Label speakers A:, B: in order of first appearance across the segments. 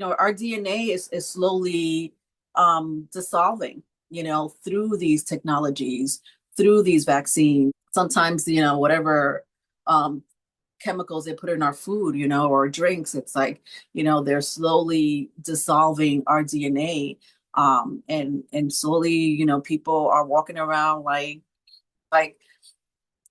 A: our DNA is slowly dissolving, through these technologies, through these vaccines. Sometimes, whatever um, chemicals they put in our food, or drinks, it's like, they're slowly dissolving our DNA. And slowly, people are walking around like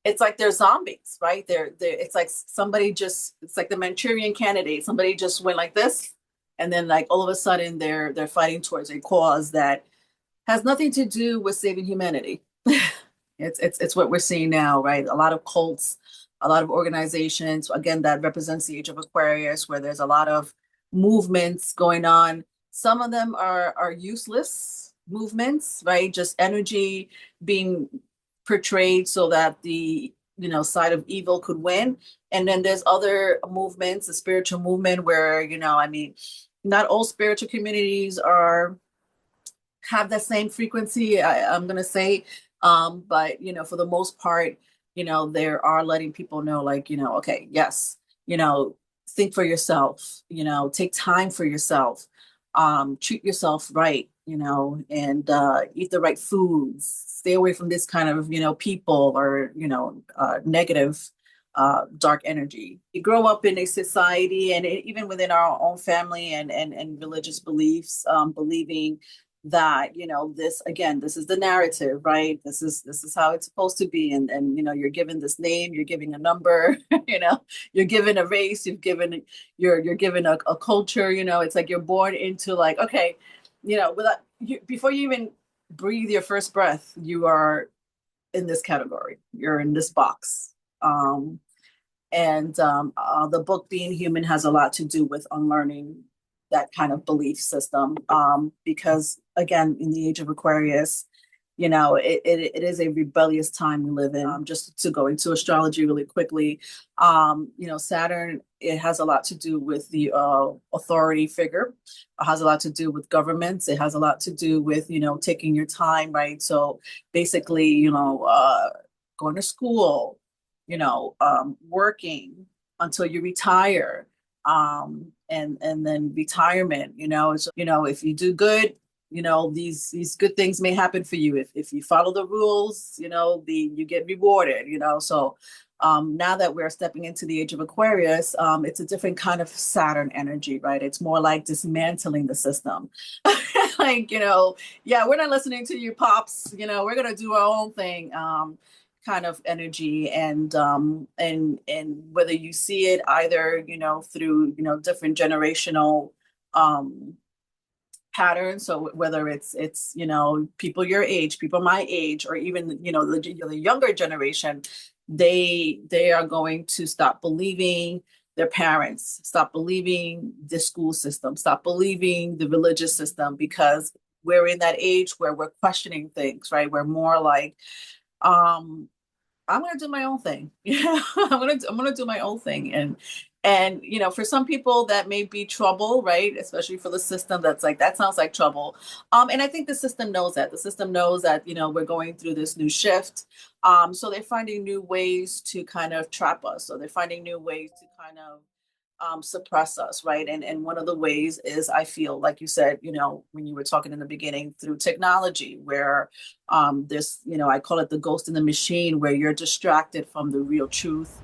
A: it's like they're zombies, right? It's like it's like the Manchurian candidate. Somebody just went like this, and then like all of a sudden they're fighting towards a cause that has nothing to do with saving humanity. It's what we're seeing now, right? A lot of cults, a lot of organizations, again, that represents the age of Aquarius, where there's a lot of movements going on. Some of them are useless movements, right? Just energy being portrayed so that the side of evil could win. And then there's other movements, the spiritual movement, where I mean, not all spiritual communities are have the same frequency, I'm going to say. But, for the most part, they are letting people know, like, okay, yes, think for yourself, take time for yourself, treat yourself right, and eat the right foods, stay away from this kind of, people or, negative dark energy. You grow up in a society and even within our own family and religious beliefs, believing that this, again, this is the narrative, right? This is how it's supposed to be. And you're given this name, you're giving a number, you're given a race, you're given a culture. It's like you're born into, like, okay, without you, before you even breathe your first breath, you are in this category, you're in this box. And the book Being Human has a lot to do with unlearning that kind of belief system. Because again, in the age of Aquarius, it is a rebellious time we live in. Just to go into astrology really quickly, Saturn, it has a lot to do with the authority figure. It has a lot to do with governments. It has a lot to do with, taking your time, right? So basically, going to school, working until you retire, and then retirement. So, if you do good, these good things may happen for you if you follow the rules. You get rewarded. So now that we're stepping into the age of Aquarius, it's a different kind of Saturn energy, right? It's more like dismantling the system. Like, yeah, we're not listening to you, pops. We're gonna do our own thing. Kind of energy. And whether you see it either through different generational patterns, so whether it's people your age, people my age, or even the younger generation, they are going to stop believing their parents, stop believing the school system, stop believing the religious system, because we're in that age where we're questioning things, right? We're more like, I'm gonna do my own thing. I'm gonna do my own thing. And for some people that may be trouble, right? Especially for the system, that's like, that sounds like trouble. And I think the system knows that. The system knows that we're going through this new shift. So they're finding new ways to kind of trap us. So they're finding new ways to kind of suppress us, right? And one of the ways is, I feel like you said, when you were talking in the beginning, through technology, where this, I call it the ghost in the machine, where you're distracted from the real truth.